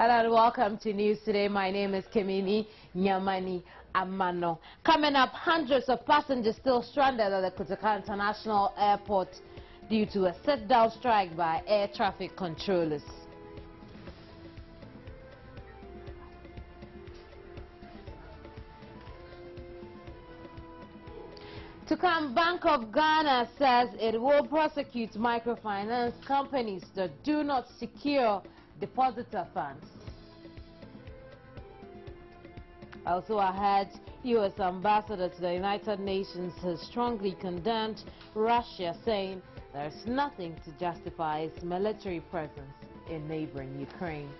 Hello and welcome to News Today. My name is Kimini Nyamani Amano. Coming up, hundreds of passengers still stranded at the Kotoka International Airport due to a sit-down strike by air traffic controllers. To come, Bank of Ghana says it will prosecute microfinance companies that do not secure depositor funds. Also ahead, U.S. Ambassador to the United Nations has strongly condemned Russia, saying there's nothing to justify its military presence in neighboring Ukraine.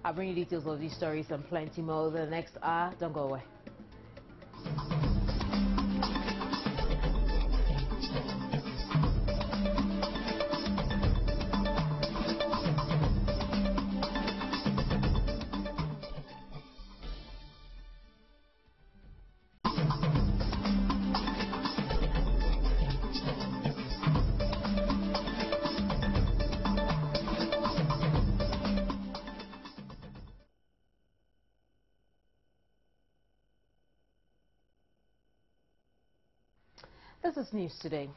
I'll bring you details of these stories and plenty more over the next hour. Don't go away. This is News Today.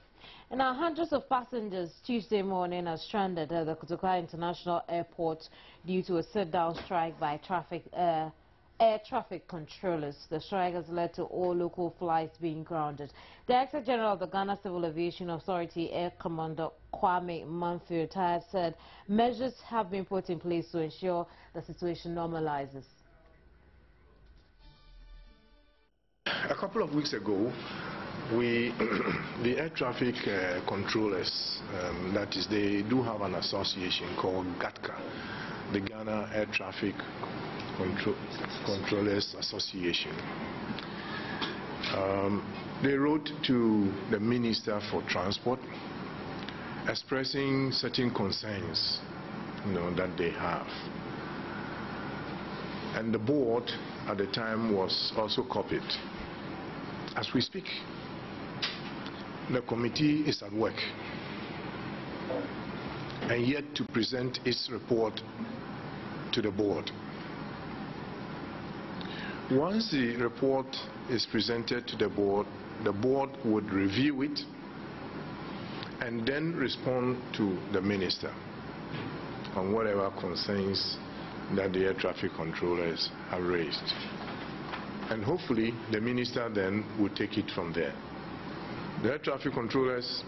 And now hundreds of passengers Tuesday morning are stranded at the Kotoka International Airport due to a sit-down strike by air traffic controllers. The strike has led to all local flights being grounded. Director General of the Ghana Civil Aviation Authority, Air Commander Kwame Manfio Retired, said measures have been put in place to ensure the situation normalizes. A couple of weeks ago, the air traffic controllers, that is, they do have an association called GATCA, the Ghana Air Traffic Controllers Association. They wrote to the Minister for Transport expressing certain concerns, that they have. And the board at the time was also copied. As we speak, the committee is at work and yet to present its report to the board. Once the report is presented to the board would review it and then respond to the minister on whatever concerns that the air traffic controllers have raised. And hopefully the minister then will take it from there. The air traffic controllers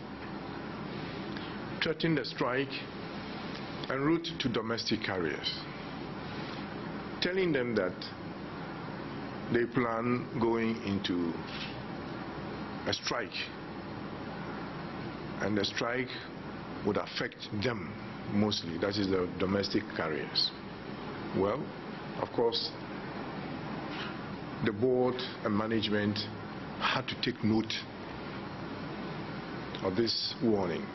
threatened a strike en route to domestic carriers, telling them that they plan going into a strike, and the strike would affect them mostly, that is the domestic carriers. Well, of course, the board and management had to take note of this warning.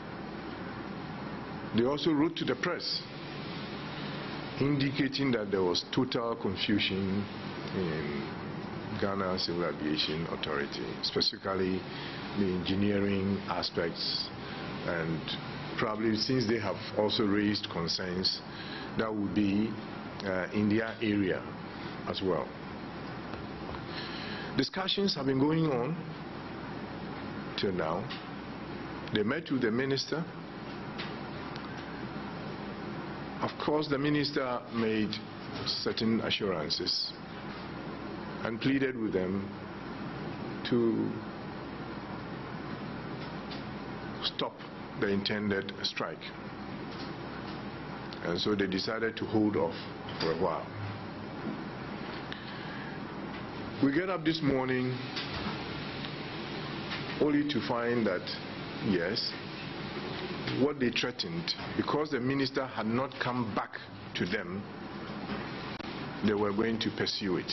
They also wrote to the press indicating that there was total confusion in Ghana Civil Aviation Authority, specifically the engineering aspects, and probably since they have also raised concerns that would be in their area as well. Discussions have been going on till now. They met with the minister. Of course, the minister made certain assurances and pleaded with them to stop the intended strike. And so they decided to hold off for a while. We get up this morning only to find that, yes, what they threatened, because the minister had not come back to them, they were going to pursue it.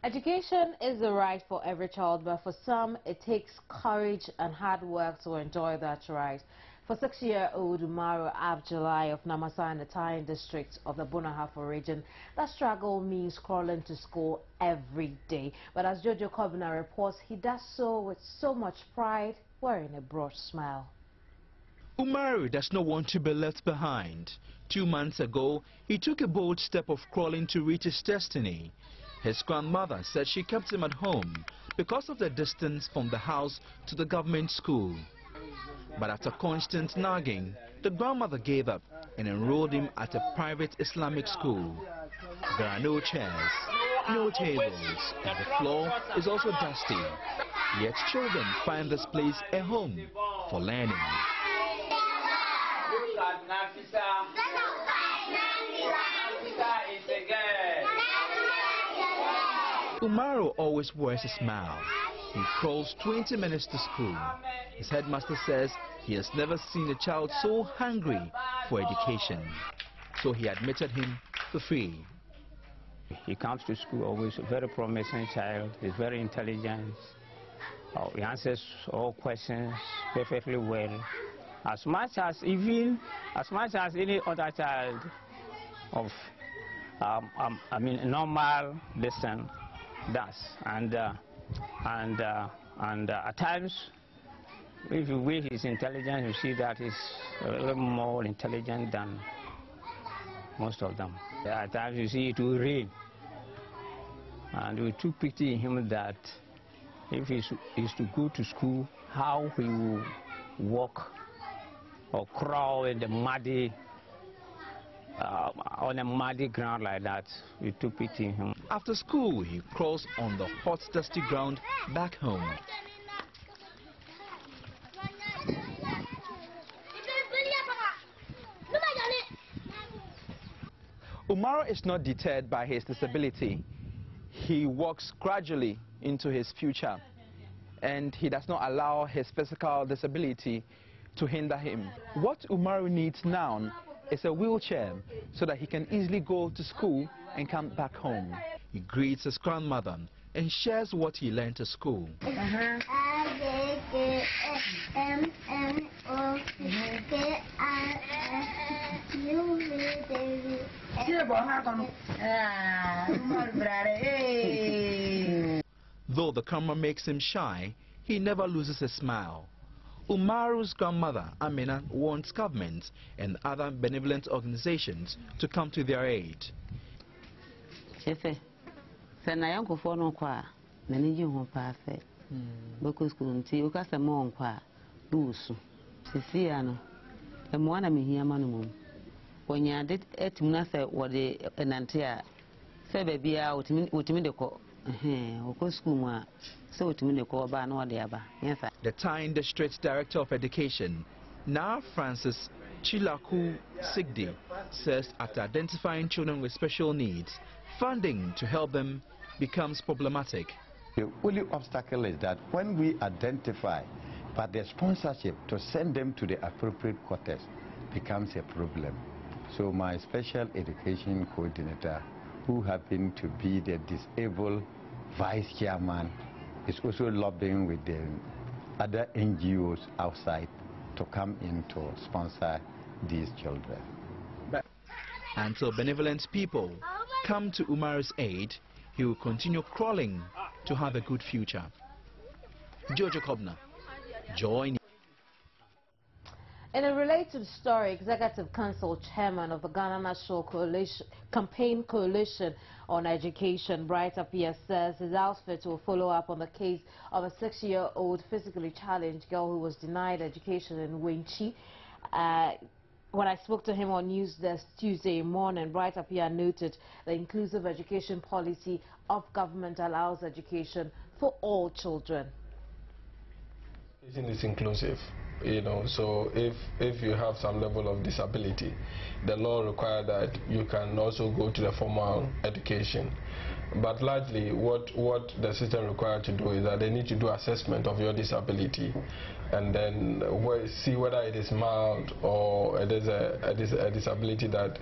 Education is the right for every child, but for some, it takes courage and hard work to enjoy that right. For 6-year-old Umaru Abdullahi of Namasa in the Atani district of the Bunahafo region, that struggle means crawling to school every day. But as Jojo Kobina reports, he does so with so much pride, wearing a broad smile. Umaru does not want to be left behind. 2 months ago, he took a bold step of crawling to reach his destiny. His grandmother said she kept him at home because of the distance from the house to the government school. But after constant nagging, the grandmother gave up and enrolled him at a private Islamic school. There are no chairs, no tables, and the floor is also dusty. Yet children find this place a home for learning. Umaru always wears a smile. He crawls 20 minutes to school. His headmaster says he has never seen a child so hungry for education. So he admitted him for free. He comes to school always a very promising child. He's very intelligent. He answers all questions perfectly well. As much as any other child of normal lesson does. And at times, if you weigh his intelligence, you see that he's a little more intelligent than most of them. At times you see it will rain, and we took pity in him that if he's to go to school, how he will walk or crawl in the muddy on a muddy ground like that. We took pity in him. After school, he crawls on the hot, dusty ground back home. Umaru is not deterred by his disability. He walks gradually into his future, and he does not allow his physical disability to hinder him. What Umaru needs now is a wheelchair so that he can easily go to school and come back home. He greets his grandmother and shares what he learned at school. Though the camera makes him shy, he never loses a smile. Umaru's grandmother, Amina, wants government and other benevolent organizations to come to their aid. The Tyne District Director of Education, Na Francis Chilaku Sigdi, says after identifying children with special needs, funding to help them becomes problematic. The only obstacle is that when we identify, but the sponsorship to send them to the appropriate quarters becomes a problem. So my special education coordinator, who happened to be the disabled vice chairman, is also lobbying with the other NGOs outside to come in to sponsor these children. Until benevolent people come to Umaru's aid, he will continue crawling to have a good future. Jojo Kobina, Joynews. In a related story, Executive Council Chairman of the Ghana National Campaign Coalition on Education, Bright Appiah, says his outfit will follow up on the case of a 6-year-old physically challenged girl who was denied education in Wenchi. When I spoke to him on News Desk Tuesday morning, Bright Appiah noted the inclusive education policy of government allows education for all children. Education is inclusive. So if you have some level of disability, the law requires that you can also go to the formal education. But largely what the system required to do is that they need to do assessment of your disability and then see whether it is mild or it is a disability that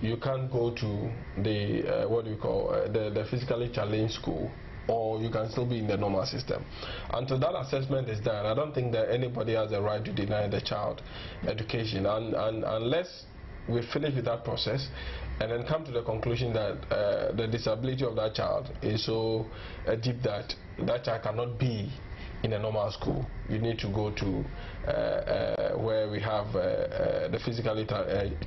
you can't go to the the physically challenged school or you can still be in the normal system. Until that assessment is done, I don't think that anybody has the right to deny the child education, and unless we finish with that process and then come to the conclusion that the disability of that child is so deep that that child cannot be in a normal school. You need to go to where we have the physically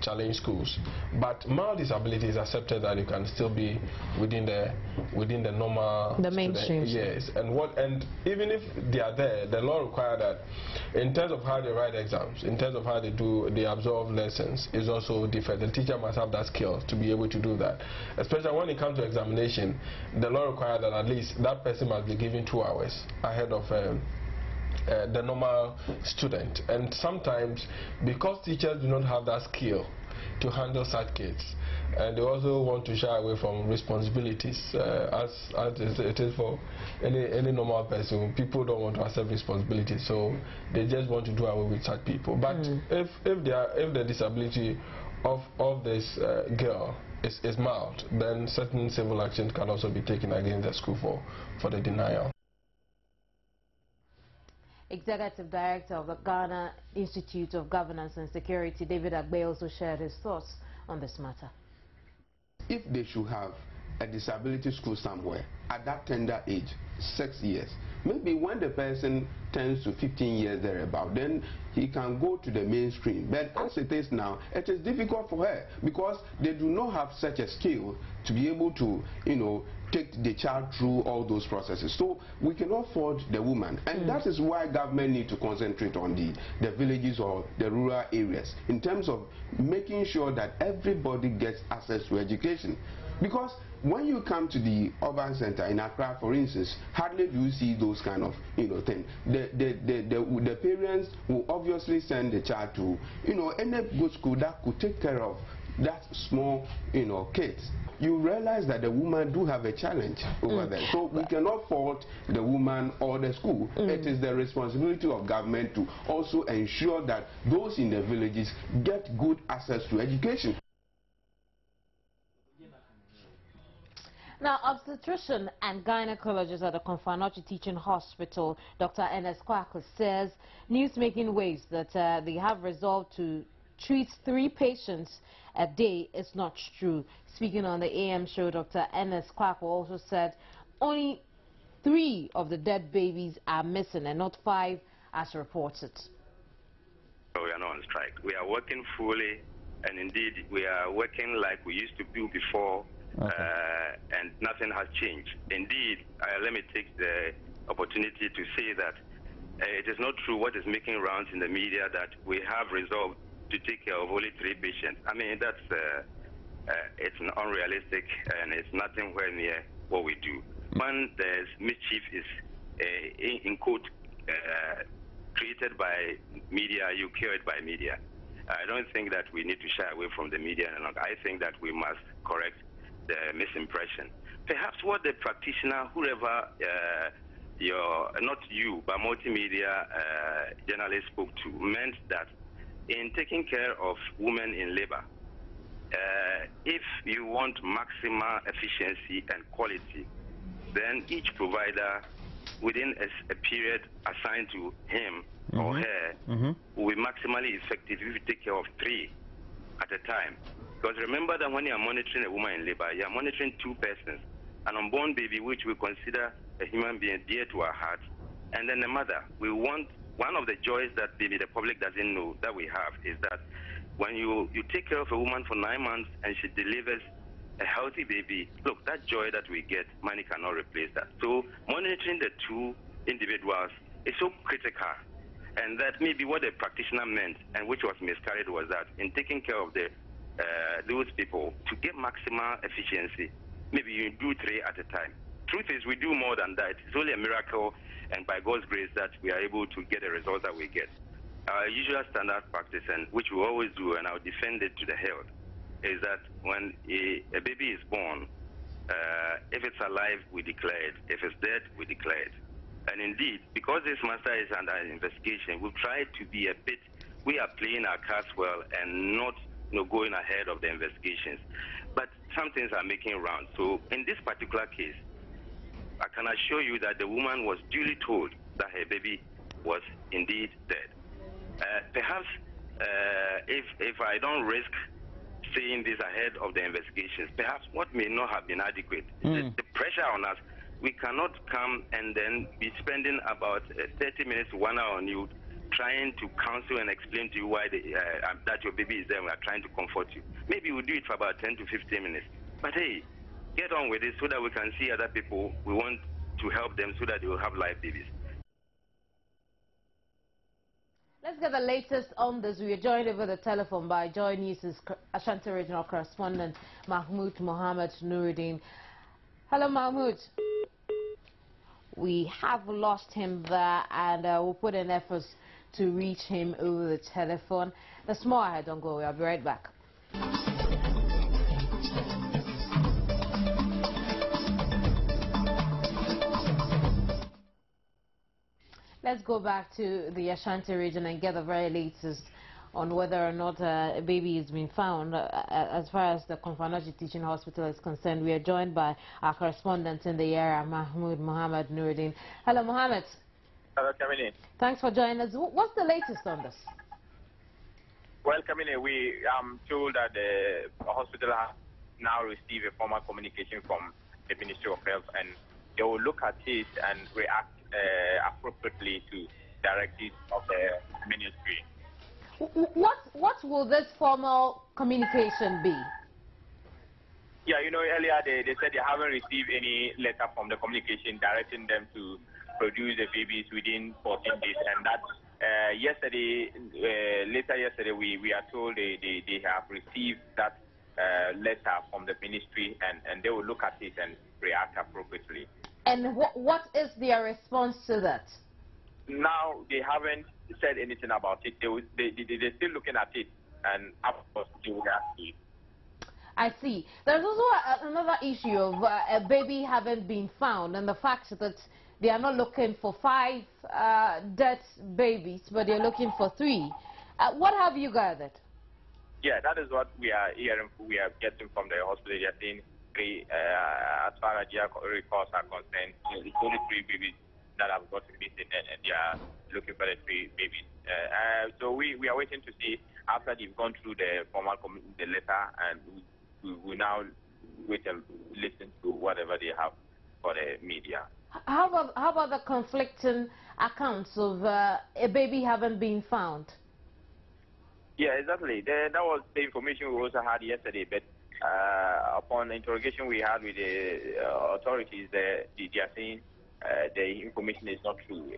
challenged schools. But mild disability is accepted that you can still be within the normal, the mainstream. Yes, and even if they are there, the law requires that in terms of how they write exams, in terms of how they absorb lessons, is also different. The teacher must have that skill to be able to do that. Especially when it comes to examination, the law requires that at least that person must be given 2 hours ahead of the normal student. And sometimes, because teachers do not have that skill to handle such kids, and they also want to shy away from responsibilities, as it is for any normal person. People don't want to accept responsibilities, so they just want to do away with such people. But if the disability of this girl is mild, then certain civil action can also be taken against the school for the denial. Executive Director of the Ghana Institute of Governance and Security, David Agbe, also shared his thoughts on this matter. If they should have a disability school somewhere at that tender age, 6 years, maybe when the person turns to 15 years thereabout, then he can go to the mainstream. But as it is now, it is difficult for her because they do not have such a skill to be able to, take the child through all those processes. So we cannot fault the woman, and that is why government need to concentrate on the villages or the rural areas in terms of making sure that everybody gets access to education. Because when you come to the urban center in Accra, for instance, hardly do you see those kind of things. The parents will obviously send the child to any good school that could take care of that small kids. You realize that the woman do have a challenge over there. So we cannot fault the woman or the school. It is the responsibility of government to also ensure that those in the villages get good access to education. Now, obstetrician and gynecologist at the Konfanochi Teaching Hospital, Dr. Enes Kwaku, says news-making waves that they have resolved to treat 3 patients a day is not true. Speaking on the AM show, Dr. Enes Kwaku also said only 3 of the dead babies are missing and not 5 as reported. We are not on strike. We are working fully, and indeed we are working like we used to do before. Okay. And nothing has changed. Indeed, let me take the opportunity to say that it is not true what is making rounds in the media that we have resolved to take care of only 3 patients. I mean, that's it's unrealistic, and it's nothing near what we do. When there's mischief is in quote created by media, you cure it by media. I don't think that we need to shy away from the media any longer. I think that we must correct the misimpression. Perhaps what the practitioner, whoever not you, but multimedia journalists spoke to, meant that in taking care of women in labor, if you want maximum efficiency and quality, then each provider within a period assigned to him or her will be maximally effective if you take care of 3 at a time. Because remember that when you are monitoring a woman in labor, you are monitoring 2 persons, an unborn baby, which we consider a human being dear to our hearts, and then the mother. We want, one of the joys that maybe the public doesn't know that we have is that when you take care of a woman for 9 months and she delivers a healthy baby, look, that joy that we get, money cannot replace that. So monitoring the 2 individuals is so critical. And that maybe what the practitioner meant, and which was miscarried, was that in taking care of those people, to get maximum efficiency, maybe you do 3 at a time. Truth is, we do more than that. It's only a miracle, and by God's grace, that we are able to get the result that we get. Our usual standard practice, and which we always do, and I'll defend it to the hilt, is that when a baby is born, if it's alive, we declare it. If it's dead, we declare it. And indeed, because this matter is under investigation, we've tried to be we are playing our cards well and not going ahead of the investigations. But some things are making rounds. So in this particular case, I can assure you that the woman was duly told that her baby was indeed dead. Perhaps if I don't risk saying this ahead of the investigations, perhaps what may not have been adequate, the pressure on us, we cannot come and then be spending about 30 minutes to 1 hour on you, trying to counsel and explain to you why that your baby is there. We are trying to comfort you. Maybe we'll do it for about 10 to 15 minutes. But hey, get on with it so that we can see other people. We want to help them so that they will have live babies. Let's get the latest on this. We are joined over the telephone by Joynews' Ashanti Regional Correspondent Mahmoud Mohammed Nuruddin. Hello, Mahmoud. We have lost him there, and we'll put in efforts to reach him over the telephone. That's more ahead. Don't go away. I'll be right back. Let's go back to the Ashanti region and get the very latest on whether or not a baby has been found. As far as the Konfanoji Teaching Hospital is concerned, we are joined by our correspondent in the area, Mahmoud Mohammed Nuruddin. Hello, Mohammed. Hello, Kamini. Thanks for joining us. What's the latest on this? Well, Kamini, we told that the hospital has now received a formal communication from the Ministry of Health, and they will look at it and react appropriately to directives of the ministry. What will this formal communication be? Yeah, you know, earlier they said they haven't received any letter from the communication directing them to produce the babies within 14 days, and that later yesterday we are told they have received that letter from the ministry, and they will look at it and react appropriately. And what is their response to that? Now they haven't said anything about it. They're still looking at it, and of course they will ask you. I see. There's also another issue of a baby having been found, and the fact that they are not looking for 5 dead babies, but they're looking for 3. What have you gathered? Yeah, that is what we are hearing. We are getting from the hospital. They are saying 3, as far as their reports are concerned, it's only 3 babies that have gotten missing, and they are looking for the 3 babies. So we are waiting to see after they've gone through the formal the letter, and we will now wait and listen to whatever they have for the media. How about the conflicting accounts of a baby having been found? Yeah, exactly. That was the information we also had yesterday, but upon the interrogation we had with the authorities, they are saying the information is not true,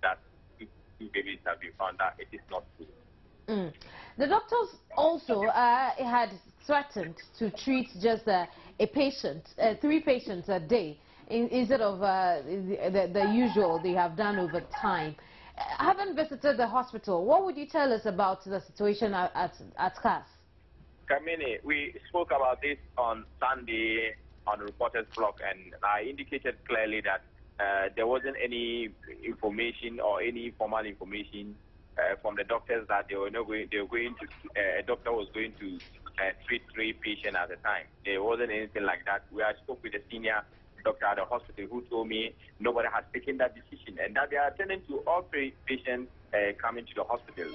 that 2 babies have been found, that it is not true. The doctors also had threatened to treat just a patient, 3 patients a day, instead of the usual they have done over time. Having visited the hospital, what would you tell us about the situation at CAS? Kamini, we spoke about this on Sunday on Reporters Block, and I indicated clearly that there wasn't any information or any formal information from the doctors that a doctor was going to treat 3 patients at a time. There wasn't anything like that. I spoke with a senior doctor at the hospital who told me nobody has taken that decision, and that they are attending to all 3 patients coming to the hospital.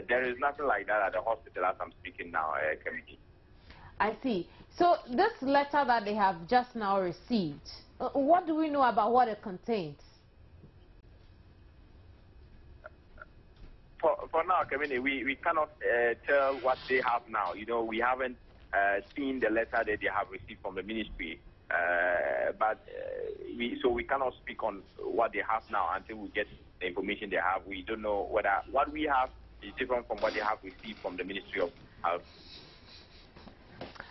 There is nothing like that at the hospital as I'm speaking now, Committee. I see. So this letter that they have just now received, what do we know about what it contains? For now, Committee, we cannot tell what they have now. You know, we haven't seen the letter that they have received from the ministry. So we cannot speak on what they have now until we get the information they have. We don't know whether what we have is different from what they have received from the Ministry of Health.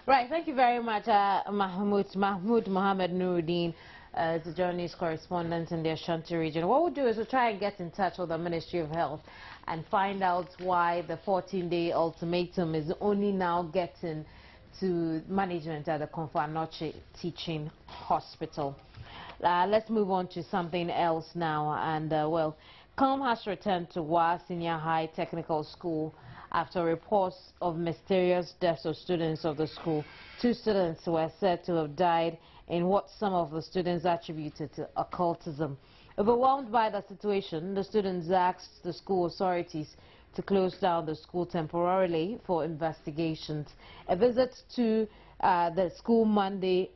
Right, thank you very much, Mahmoud Mohammed Nuruddin, the Joynews correspondent in the Ashanti region. What we'll do is we'll try and get in touch with the Ministry of Health and find out why the 14-day ultimatum is only now getting to management at the Konfanoji Teaching Hospital. Let's move on to something else now. And well, COM has returned to Wa Senior High Technical School after reports of mysterious deaths of students of the school. 2 students were said to have died in what some of the students attributed to occultism. Overwhelmed by the situation, the students asked the school authorities to close down the school temporarily for investigations. A visit to the school Monday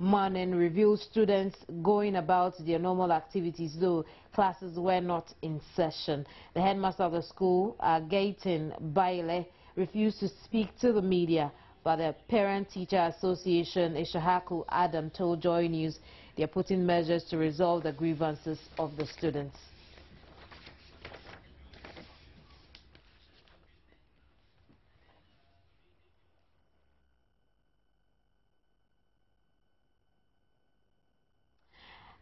morning revealed students going about their normal activities, though classes were not in session. The headmaster of the school, Gaitin Baile, refused to speak to the media, but the Parent-Teacher Association, Ishahaku Adam, told Joy News they are putting measures to resolve the grievances of the students.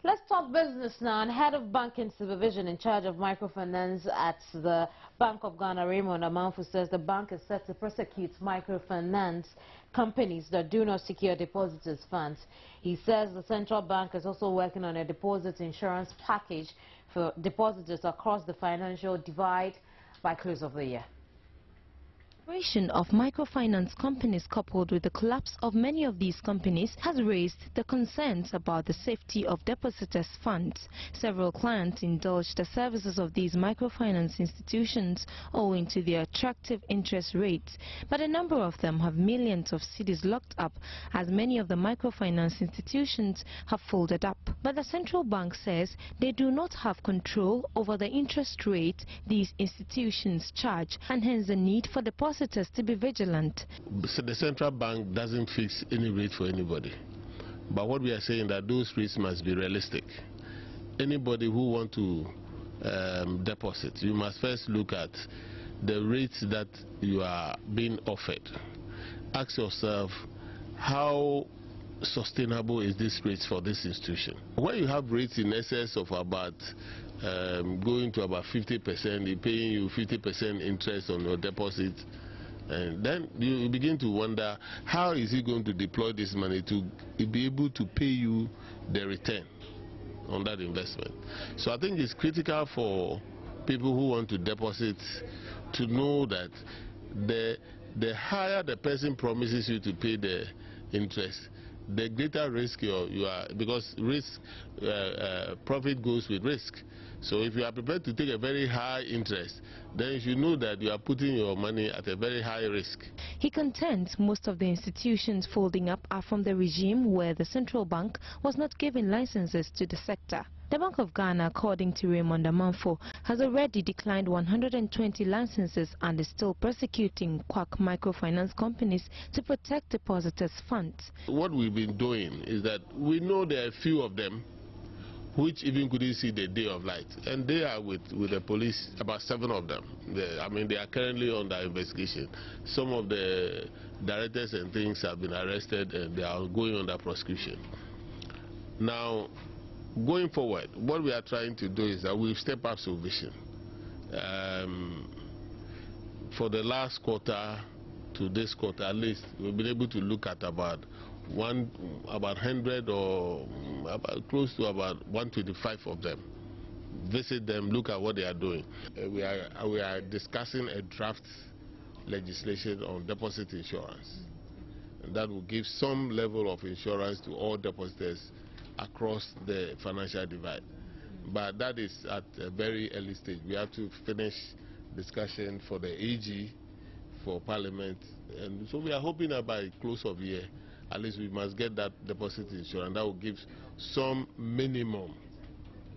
Let's talk business now. And head of banking supervision in charge of microfinance at the Bank of Ghana, Raymond Amanfu, says the bank is set to prosecute microfinance companies that do not secure depositors' funds. He says the central bank is also working on a deposit insurance package for depositors across the financial divide by close of the year. The operation of microfinance companies coupled with the collapse of many of these companies has raised the concerns about the safety of depositors' funds. Several clients indulged the services of these microfinance institutions owing to their attractive interest rates, but a number of them have millions of cedis locked up as many of the microfinance institutions have folded up. But the central bank says they do not have control over the interest rate these institutions charge, and hence the need for depositors to be vigilant. So the central bank doesn't fix any rate for anybody, but what we are saying that those rates must be realistic. Anybody who want to deposit, you must first look at the rates that you are being offered. Ask yourself, how sustainable is this rate for this institution? When you have rates in excess of about going to about 50%, they're paying you 50% interest on your deposit, and then you begin to wonder, how is he going to deploy this money to be able to pay you the return on that investment? So I think it's critical for people who want to deposit to know that the higher the person promises you to pay the interest, the greater risk you are, because risk, profit goes with risk. So if you are prepared to take a very high interest, then you should know that you are putting your money at a very high risk. He contends most of the institutions folding up are from the regime where the central bank was not giving licenses to the sector. The Bank of Ghana, according to Raymond Amanfu, has already declined 120 licenses and is still prosecuting quack microfinance companies to protect depositors' funds. What we've been doing is that we know there are a few of them which even couldn't see the day of light, and they are with the police, about 7 of them. They are currently under investigation. Some of the directors and things have been arrested and they are going under prosecution. Now, going forward, what we are trying to do is that we've stepped up supervision. For the last quarter to this quarter, at least, we've been able to look at about 100 or close to about 125 of them. Visit them, look at what they are doing. We are discussing a draft legislation on deposit insurance, and that will give some level of insurance to all depositors across the financial divide. But that is at a very early stage. We have to finish discussion for the AG, for Parliament, and so we are hoping that by close of year, at least we must get that deposit insurance. That will give some minimum,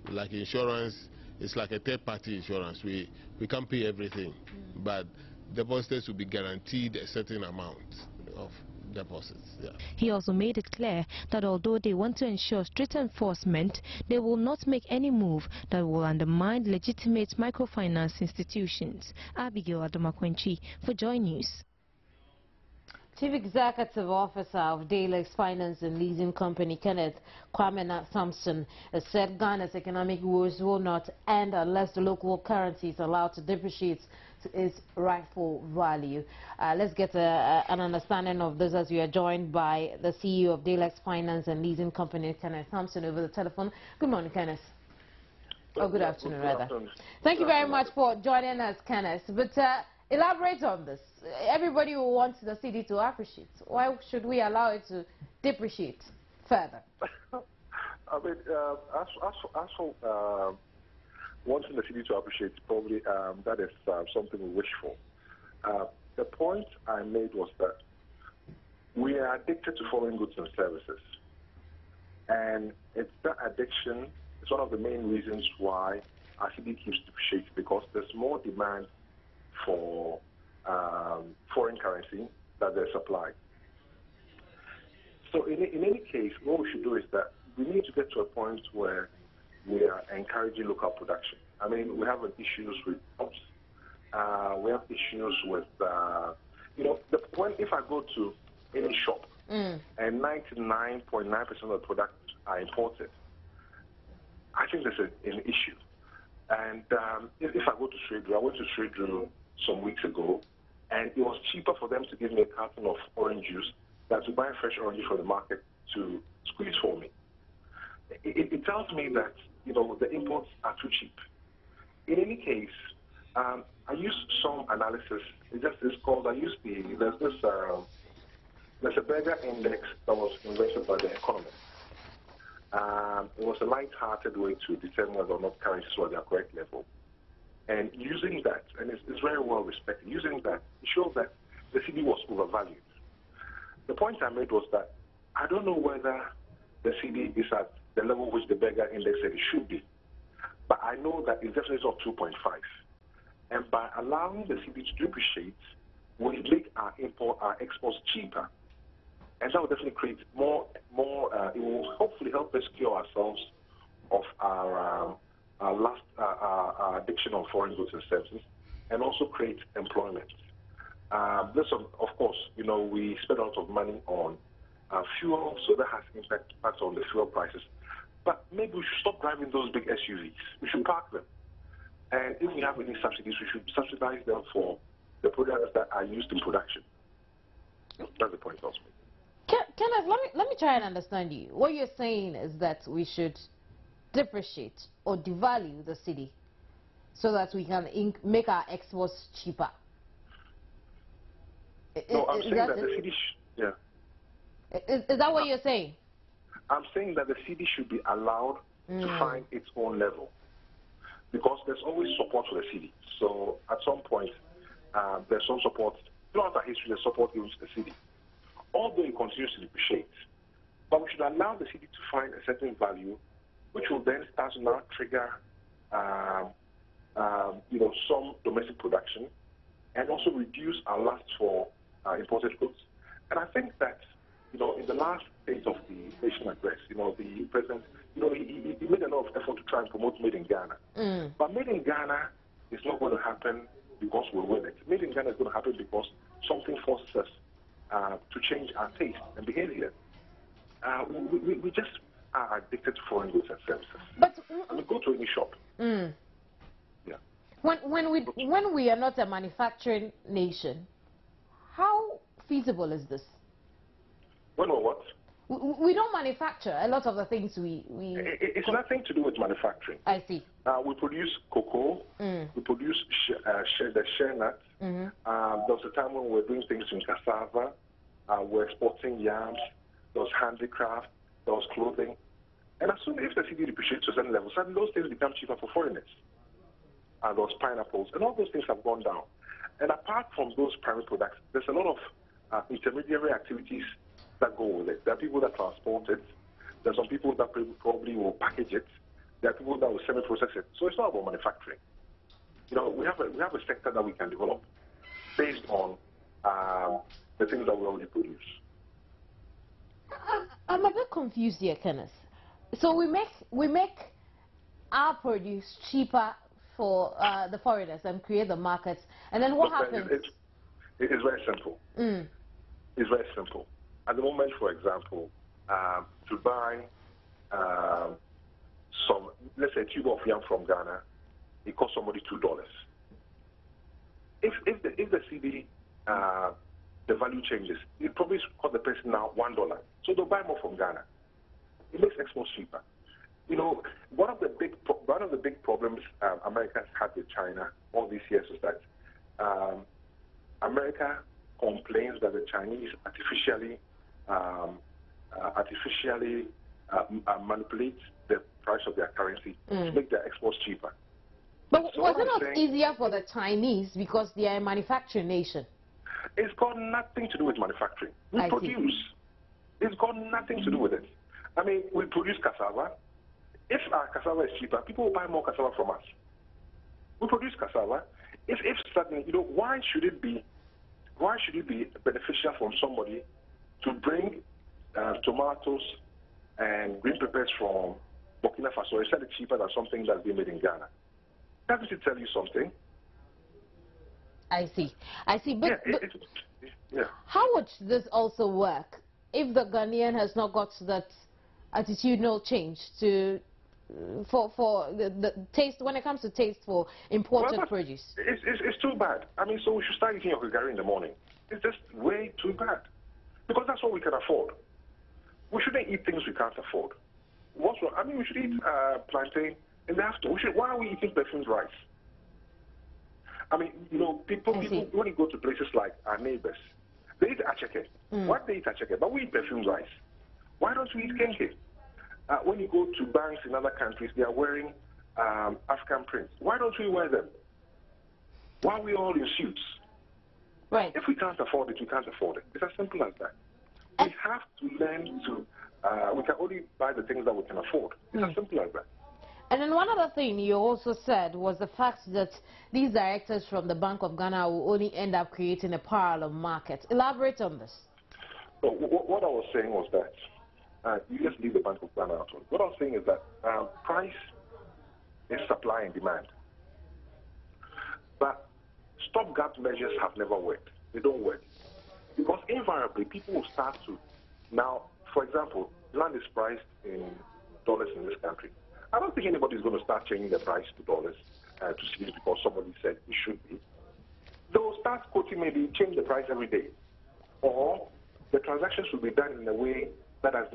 like insurance, it's like a third-party insurance. We can't pay everything, but depositors will be guaranteed a certain amount of deposits. Yeah. He also made it clear that although they want to ensure strict enforcement, they will not make any move that will undermine legitimate microfinance institutions. Abigail Adomakwenchi for Joy News. Chief Executive Officer of Delali Finance and Leasing Company, Kenneth Kwame Thompson, has said Ghana's economic woes will not end unless the local currency is allowed to depreciate to its rightful value. Let's get an understanding of this as we are joined by the CEO of Delali Finance and Leasing Company, Kenneth Thompson, over the telephone. Good morning, Kenneth. Good afternoon, rather. Thank you very much for joining us, Kenneth. But elaborate on this. Everybody who wants the city to appreciate. Why should we allow it to depreciate further? I mean, as for wanting the city to appreciate, probably that is something we wish for. The point I made was that we are addicted to foreign goods and services. And it's that addiction is one of the main reasons why our city keeps depreciating, because there's more demand for foreign currency than there's supply. So in any case, what we should do is that we need to get to a point where we are encouraging local production. I mean, we have issues with jobs. We have issues with, if I go to any shop and 99.9% of the products are imported, I think there's an issue. And if I go to Shredru, I went to Shredru some weeks ago, and it was cheaper for them to give me a carton of orange juice than to buy fresh oranges from the market to squeeze for me. It tells me that, the imports are too cheap. In any case, I used some analysis. There's a beggar index that was invented by the economists. It was a light-hearted way to determine whether or not currencies were at their correct level. And using that, and it's very well respected, using that, it shows that the city was overvalued. The point I made was that I don't know whether the city is at the level which the beggar index said it should be, but I know that it's definitely not 2.5. And by allowing the city to depreciate, we make our exports cheaper. And that will definitely create more. It will hopefully help us cure ourselves of our addiction on foreign goods and services, and also create employment. Of course, we spend a lot of money on fuel, so that has impact on the fuel prices. But maybe we should stop driving those big SUVs. We should park them. And if we have any subsidies, we should subsidize them for the products that are used in production. That's the point I was making. Kenneth, let me try and understand you. What you're saying is that we should depreciate or devalue the city so that we can make our exports cheaper. No, I'm saying that the city Is that what you're saying? I'm saying that the city should be allowed to find its own level, because there's always support for the city. So at some point, there's some support. Throughout our history, there's support given to the city, although it continues to depreciate. But we should allow the city to find a certain value, which will then start to now trigger, some domestic production, and also reduce our lust for imported goods. And I think that, in the last phase of the nation address, the president, he made a lot of effort to try and promote Made in Ghana. But Made in Ghana is not going to happen because we win it. Made in Ghana is going to happen because something forces us to change our taste and behavior. We just are addicted to foreign goods and services. But go to any shop. Yeah. When we are not a manufacturing nation, how feasible is this? When or what? We don't manufacture a lot of the things we... It's nothing to do with manufacturing. I see. We produce cocoa. We produce the shea nut. There was a time when we were doing things in cassava. We're exporting yams. There was handicraft. There was clothing. And as soon as the city depreciates to a certain level, suddenly those things become cheaper for foreigners. And those pineapples. And all those things have gone down. And apart from those primary products, there's a lot of intermediary activities that go with it. There are people that transport it. There are some people that probably will package it. There are people that will semi-process it. So it's not about manufacturing. We have a sector that we can develop based on the things that we already produce. I'm a bit confused here, Kenneth. So we make our produce cheaper for the foreigners and create the markets, and then what happens? It is very simple. It's very simple. At the moment, for example, to buy let's say a tube of yam from Ghana, it costs somebody $2. If the CD, the value changes, it probably cost the person now $1. So they'll buy more from Ghana. It makes exports cheaper. One of the big problems America has had with China all these years is that America complains that the Chinese artificially artificially manipulate the price of their currency to make their exports cheaper. But so was it not easier for the Chinese because they are a manufacturing nation? It's got nothing to do with manufacturing. We produce. It's got nothing to do with it. I mean, we produce cassava. If our cassava is cheaper, people will buy more cassava from us. We produce cassava. If suddenly, you know, why should it be beneficial from somebody to bring tomatoes and green peppers from Burkina Faso and sell it cheaper than something that's been made in Ghana? Doesn't it tell you something? I see. But, yeah. How would this also work if the Ghanaian has not got that attitudinal change to for the taste when it comes to taste for imported produce? It's too bad. I mean, so we should start eating okigari in the morning. It's just way too bad because that's what we can afford. We shouldn't eat things we can't afford. What's wrong? I mean, we should eat plantain in the afternoon. Why are we eating perfumed rice? I mean, you know, people when you go to places like our neighbors, they eat acheke. Why do they eat acheke? But we eat perfumed rice. Why don't we eat kenke? When you go to banks in other countries, they are wearing African prints. Why don't we wear them? Why are we all in suits? Right. If we can't afford it, we can't afford it. It's as simple as that. We have to learn to, we can only buy the things that we can afford. It's as simple as that. And then one other thing you also said was the fact that these directors from the Bank of Ghana will only end up creating a parallel market. Elaborate on this. So what I was saying was that you just leave the Bank of Ghana out. What I was saying is that price is supply and demand. But stopgap measures have never worked. They don't work. Because invariably, people will start to, now, for example, land is priced in dollars in this country. I don't think anybody is going to start changing the price to dollars to see it because somebody said it should be. They will start quoting maybe change the price every day. Or the transactions will be done in a way that does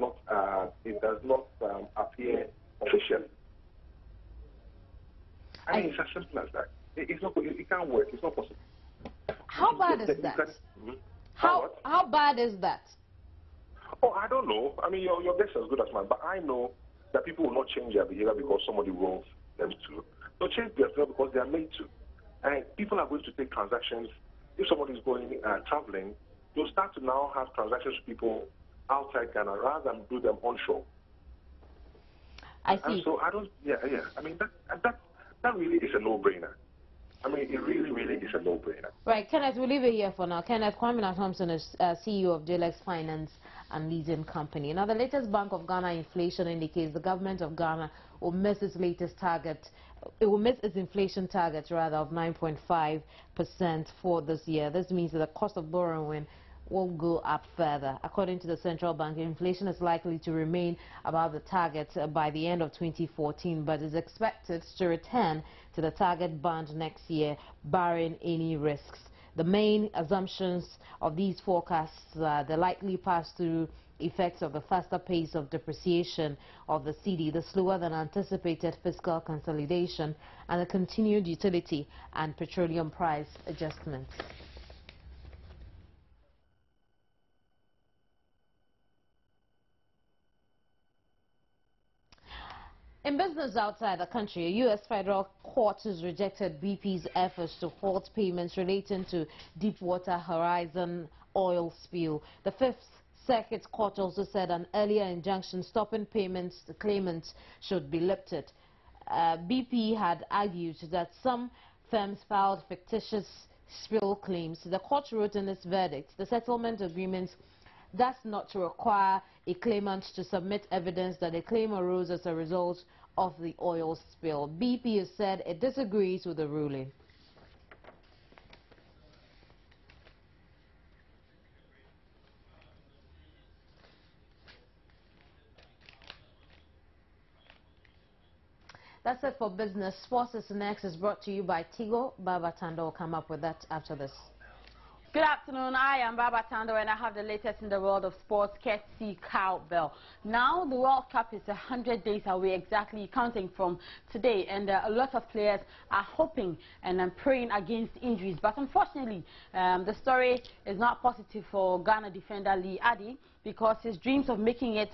not appear officially. I mean, it's as simple as that. It can't work. It's not possible. How bad is that? How bad is that? Oh, I don't know. I mean, your guess is as good as mine. But I know that people will not change their behavior because somebody wants them to. They'll change their behavior because they are made to. And people are going to take transactions. If somebody is going traveling, they'll start to now have transactions with people outside Ghana rather than do them onshore. I see. And so I don't. Yeah. I mean, that really is a no-brainer. I mean, it really, really is a no-brainer. Right, Kenneth, we'll leave it here for now. Kenneth Kwame Thompson is CEO of Microfinance and Leasing Company. Now, the latest Bank of Ghana inflation indicates the government of Ghana will miss its latest target. It will miss its inflation target, rather, of 9.5% for this year. This means that the cost of borrowing will go up further. According to the central bank, inflation is likely to remain above the target by the end of 2014, but is expected to return to the target band next year, barring any risks. The main assumptions of these forecasts are the likely pass-through effects of the faster pace of depreciation of the cedi, the slower than anticipated fiscal consolidation, and the continued utility and petroleum price adjustments. In business outside the country, a U.S. federal court has rejected BP's efforts to halt payments relating to Deepwater Horizon oil spill. The Fifth Circuit Court also said an earlier injunction stopping payments to claimants should be lifted. BP had argued that some firms filed fictitious spill claims. The court wrote in its verdict, the settlement agreement does not require a claimant to submit evidence that a claim arose as a result of the oil spill. BP has said it disagrees with the ruling. That's it for business. Sports is next is brought to you by Tigo. Baba Tando will come up with that after this. Good afternoon. I am Baba Tando and I have the latest in the world of sports, courtesy Cowbell. Now the World Cup is 100 days away, exactly counting from today, and a lot of players are hoping and praying against injuries. But unfortunately, the story is not positive for Ghana defender Lee Addy, because his dreams of making it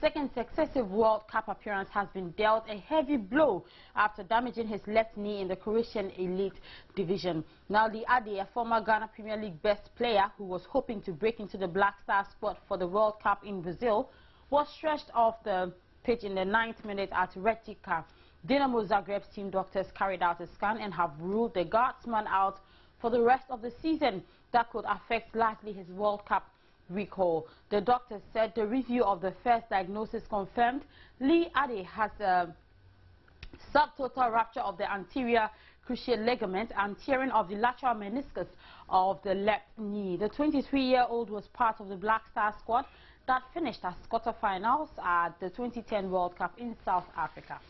second successive World Cup appearance has been dealt a heavy blow after damaging his left knee in the Croatian elite division. Now, Lee Addy, a former Ghana Premier League best player who was hoping to break into the Black Star squad for the World Cup in Brazil, was stretched off the pitch in the 9th minute at Retica. Dinamo Zagreb's team doctors carried out a scan and have ruled the guardsman out for the rest of the season. That could affect largely his World Cup recall. The doctor said the review of the first diagnosis confirmed Lee Addy has a subtotal rupture of the anterior cruciate ligament and tearing of the lateral meniscus of the left knee. The 23-year-old was part of the Black Star squad that finished as quarterfinals at the 2010 World Cup in South Africa.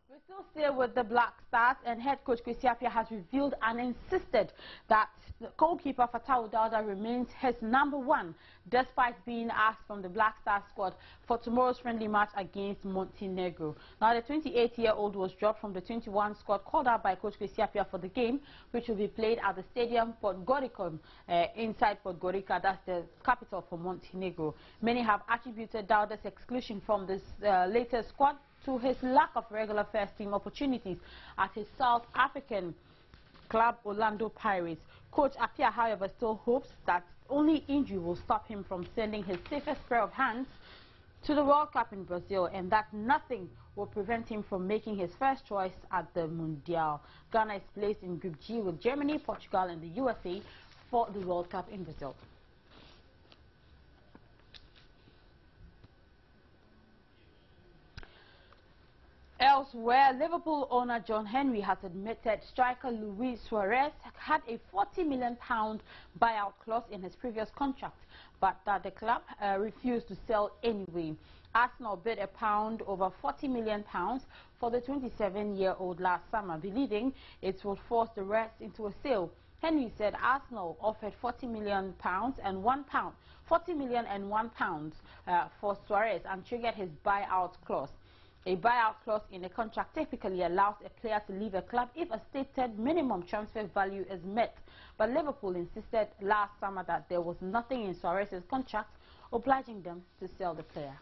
We still stay with the Black Stars, and head coach Kwesi Appiah has revealed and insisted that the goalkeeper Fatau Dauda remains his #1, despite being asked from the Black Stars squad for tomorrow's friendly match against Montenegro. Now, the 28-year-old was dropped from the 21 squad called out by coach Kwesi Appiah for the game, which will be played at the stadium Podgorica, inside Podgorica, that's the capital for Montenegro. Many have attributed Dauda's exclusion from this latest squad to his lack of regular first-team opportunities at his South African club Orlando Pirates. Coach Appiah, however, still hopes that only injury will stop him from sending his safest pair of hands to the World Cup in Brazil, and that nothing will prevent him from making his first choice at the Mundial. Ghana is placed in Group G with Germany, Portugal and the USA for the World Cup in Brazil. Elsewhere, Liverpool owner John Henry has admitted striker Luis Suarez had a £40 million buyout clause in his previous contract, but that the club refused to sell anyway. Arsenal bid £1 over £40 million for the 27-year-old last summer, believing it would force the rest into a sale. Henry said Arsenal offered £40 million and £1 million for Suarez and triggered his buyout clause. A buyout clause in a contract typically allows a player to leave a club if a stated minimum transfer value is met. But Liverpool insisted last summer that there was nothing in Suarez's contract obliging them to sell the player.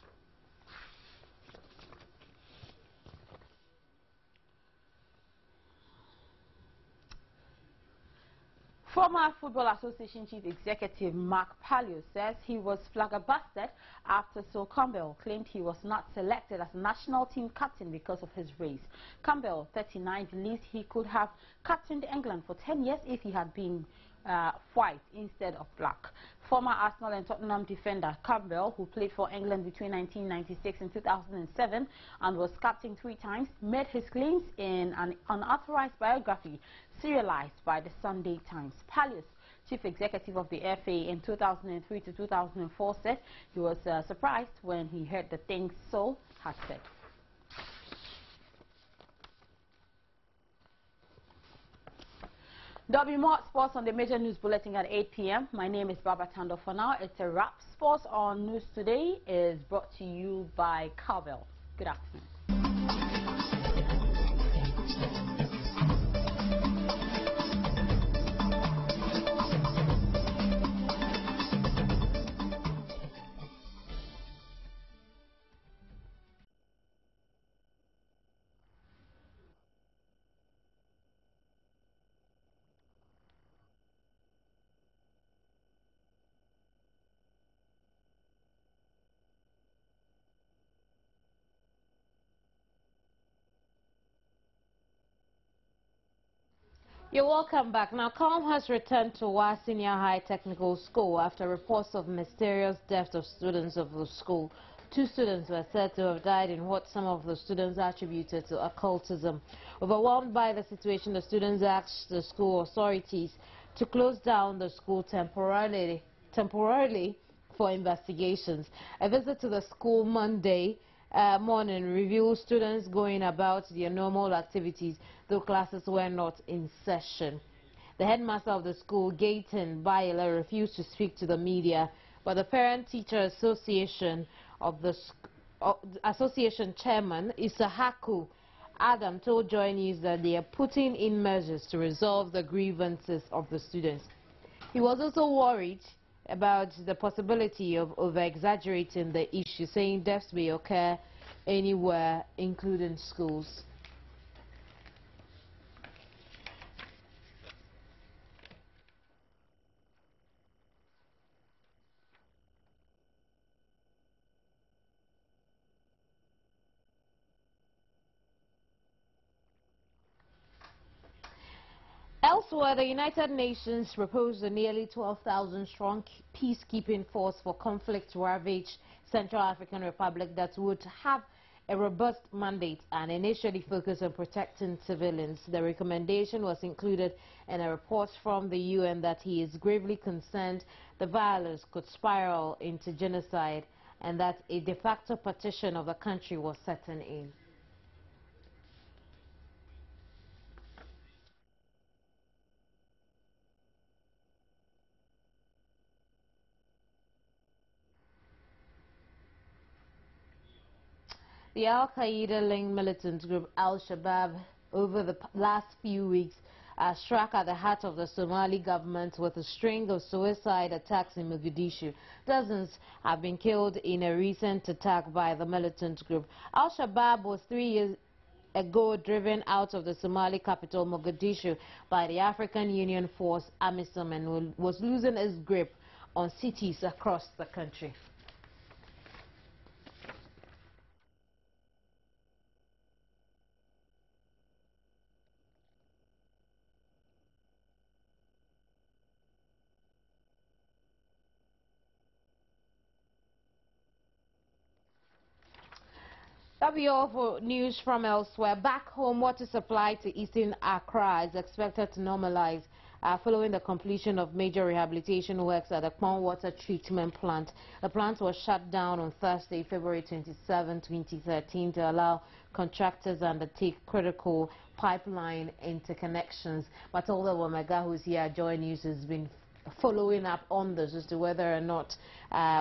Former Football Association Chief Executive Mark Palio says he was flabbergasted after Sol Campbell claimed he was not selected as national team captain because of his race. Campbell, 39, believes he could have captained England for 10 years if he had been white instead of black. Former Arsenal and Tottenham defender Campbell, who played for England between 1996 and 2007 and was captain 3 times, made his claims in an unauthorized biography serialized by the Sunday Times. Palace, chief executive of the FA in 2003 to 2004, said he was surprised when he heard the things Sol had said. There'll be more sports on the major news bulletin at 8 p.m. My name is Baba Tando. For now, it's a wrap. Sports on News Today is brought to you by Cowbell. Good afternoon. You're welcome back. Now, calm has returned to Wa Senior High Technical School after reports of mysterious deaths of students of the school. 2 students were said to have died in what some of the students attributed to occultism. Overwhelmed by the situation, the students asked the school authorities to close down the school temporarily for investigations. A visit to the school Monday morning revealed students going about their normal activities, though classes were not in session. The headmaster of the school, Gayton Baila, refused to speak to the media, but the Parent-Teacher Association of the Association Chairman, Isahaku Adam, told Joynews that they are putting in measures to resolve the grievances of the students. He was also worried about the possibility of over-exaggerating the issue, saying deaths may occur anywhere, including schools. Elsewhere, the United Nations proposed a nearly 12,000-strong peacekeeping force for conflict-ravaged Central African Republic that would have a robust mandate and initially focus on protecting civilians. The recommendation was included in a report from the UN that he is gravely concerned the violence could spiral into genocide and that a de facto partition of the country was setting in. The Al-Qaeda-linked militant group Al-Shabaab over the last few weeks struck at the heart of the Somali government with a string of suicide attacks in Mogadishu. Dozens have been killed in a recent attack by the militant group. Al-Shabaab was 3 years ago driven out of the Somali capital Mogadishu by the African Union force AMISOM and was losing its grip on cities across the country. That'll be all for news from elsewhere. Back home, water supply to eastern Accra is expected to normalize following the completion of major rehabilitation works at the Pond Water Treatment Plant. The plant was shut down on Thursday, February 27, 2013 to allow contractors to undertake critical pipeline interconnections. Matilda Wamega, who's here at Joynews, has been following up on this as to whether or not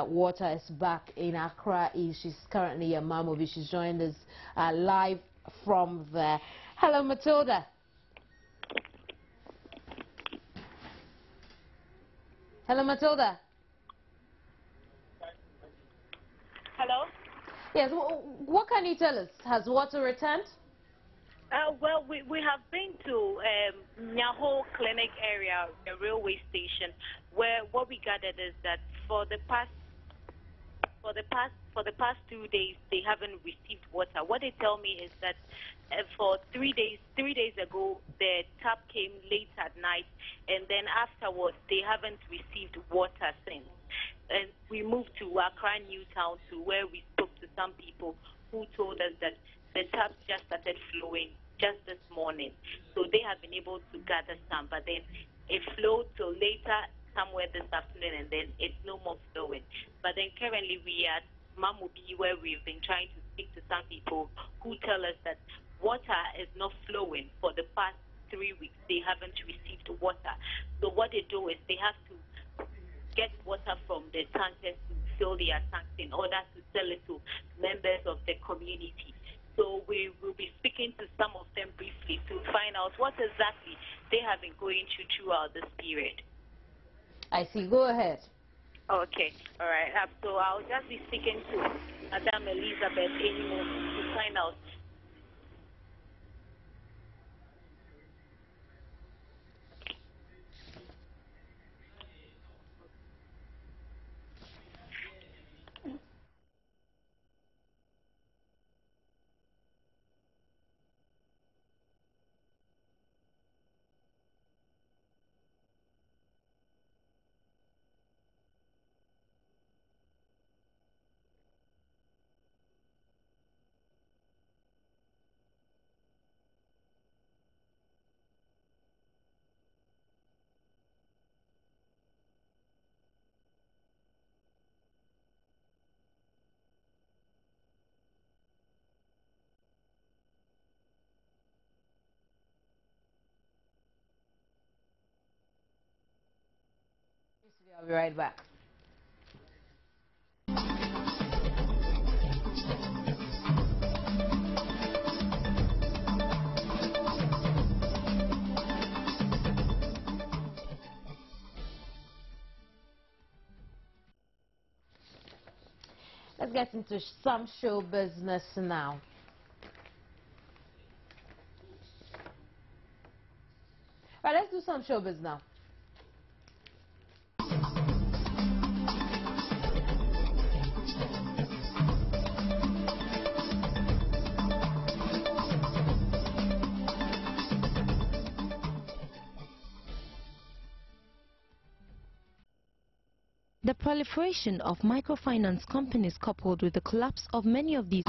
water is back in Accra. She's currently a Mamobi. She's joined us live from there. Hello, Matilda. Hello, Matilda. Hello? Yes, what can you tell us? Has water returned? Well, we have been to Nyaho Clinic area, the railway station, where what we gathered is that for the past 2 days they haven't received water. What they tell me is that for 3 days ago the tap came late at night, and then afterwards they haven't received water since. And we moved to Accra New Town, to where we spoke to some people who told us that the taps just started flowing just this morning. So they have been able to gather some, but then it flowed till later somewhere this afternoon, and then it's no more flowing. But then currently we are at Mamobi, where we've been trying to speak to some people who tell us that water is not flowing for the past 3 weeks. They haven't received water. So what they do is they have to get water from the tankers to fill their tanks in order to sell it to members of the community. So we will be speaking to some of them briefly to find out what exactly they have been going throughout this period. I see. Go ahead. Okay. All right. So I'll just be speaking to Madam Elizabeth anymore to find out. I'll be right back. Let's get into some show business now. Right, let's do some showbiz now. The proliferation of microfinance companies coupled with the collapse of many of these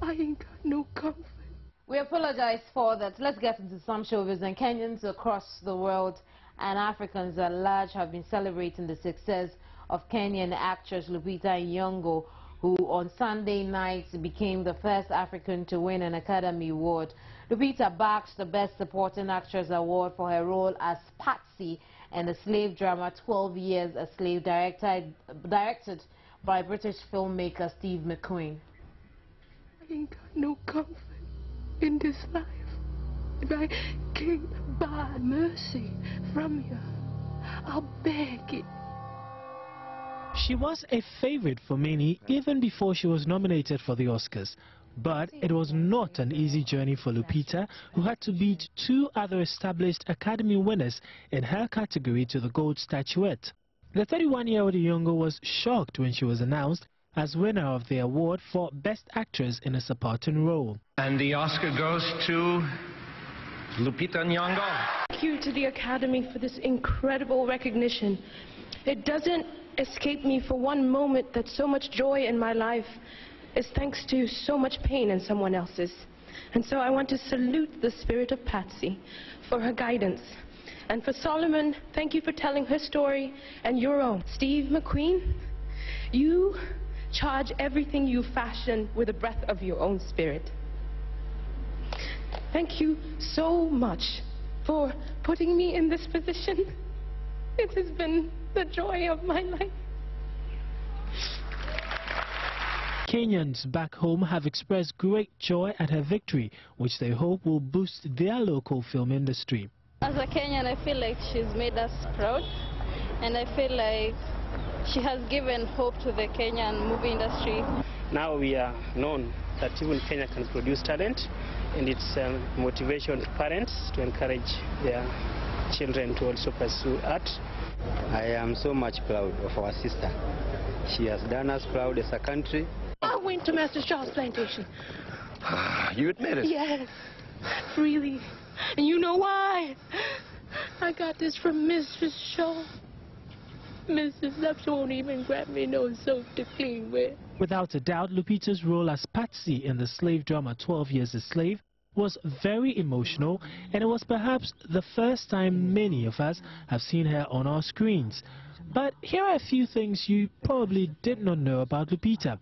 I ain't got no comfort. We apologize for that. Let's get into some showbiz. And Kenyans across the world and Africans at large have been celebrating the success of Kenyan actress Lupita Nyong'o, who on Sunday night became the first African to win an Academy Award. Lupita bagged the Best Supporting Actress Award for her role as Patsy in the slave drama 12 Years a Slave, directed by British filmmaker Steve McQueen. I ain't got no comfort in this life. If I can't buy mercy from you, I'll beg it. She was a favorite for many even before she was nominated for the Oscars. But it was not an easy journey for Lupita, who had to beat two other established Academy winners in her category to the gold statuette. The 31-year-old Nyong'o was shocked when she was announced as winner of the award for Best Actress in a Supporting Role. And the Oscar goes to Lupita Nyong'o. Thank you to the Academy for this incredible recognition. It doesn't escape me for one moment that so much joy in my life is thanks to so much pain in someone else's. And so I want to salute the spirit of Patsy for her guidance. And for Solomon, thank you for telling her story and your own. Steve McQueen, you charge everything you fashion with the breath of your own spirit. Thank you so much for putting me in this position. It has been the joy of my life. Kenyans back home have expressed great joy at her victory, which they hope will boost their local film industry. As a Kenyan, I feel like she's made us proud, and I feel like she has given hope to the Kenyan movie industry. Now we are known that even Kenya can produce talent, and it's motivation to parents to encourage their children to also pursue art. I am so much proud of our sister. She has done us proud as a country. I went to Master Shaw's plantation. You admit it? Yes, freely. And you know why? I got this from Mrs. Shaw. Mrs. Lupta won't even grab me no soap to clean with. Without a doubt, Lupita's role as Patsy in the slave drama 12 Years a Slave was very emotional, and it was perhaps the first time many of us have seen her on our screens. But here are a few things you probably did not know about Lupita.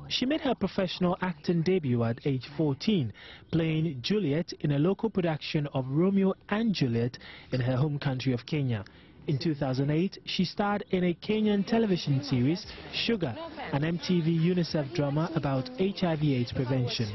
She made her professional acting debut at age 14, playing Juliet in a local production of Romeo and Juliet in her home country of Kenya. In 2008, she starred in a Kenyan television series, Sugar, an MTV UNICEF drama about HIV/AIDS prevention.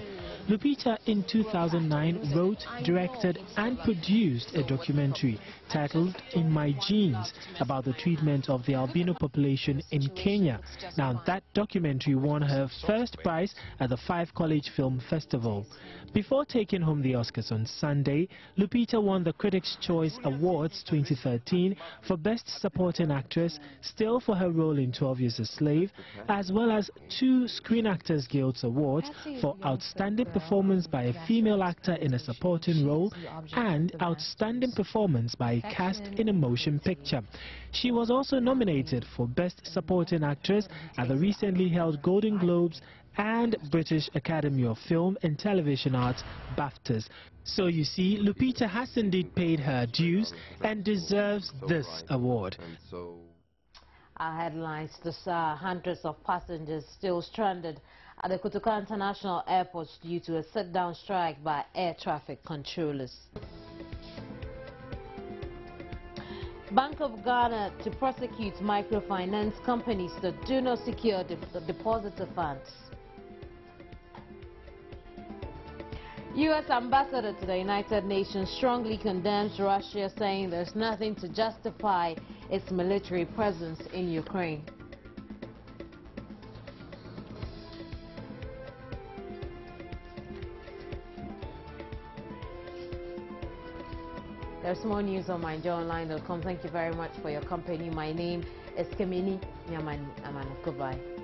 Lupita in 2009 wrote, directed and produced a documentary titled In My Genes about the treatment of the albino population in Kenya. Now that documentary won her first prize at the Five College Film Festival. Before taking home the Oscars on Sunday, Lupita won the Critics' Choice Awards 2013 for Best Supporting Actress, still for her role in 12 Years a Slave, as well as 2 Screen Actors Guild Awards for Outstanding Performance by a Female Actor in a Supporting Role and Outstanding Performance by a Cast in a Motion Picture. She was also nominated for Best Supporting Actress at the recently held Golden Globes and British Academy of Film and Television Arts BAFTAs. So you see, Lupita has indeed paid her dues and deserves this award. Our headlines this hundreds of passengers still stranded at the Kotoka International Airport due to a sit-down strike by air traffic controllers. Bank of Ghana to prosecute microfinance companies that do not secure the depositor funds. U.S. Ambassador to the United Nations strongly condemns Russia, saying there's nothing to justify its military presence in Ukraine. There's more news on myjoyonline.com. Thank you very much for your company. My name is Kemini Nyaman. Goodbye.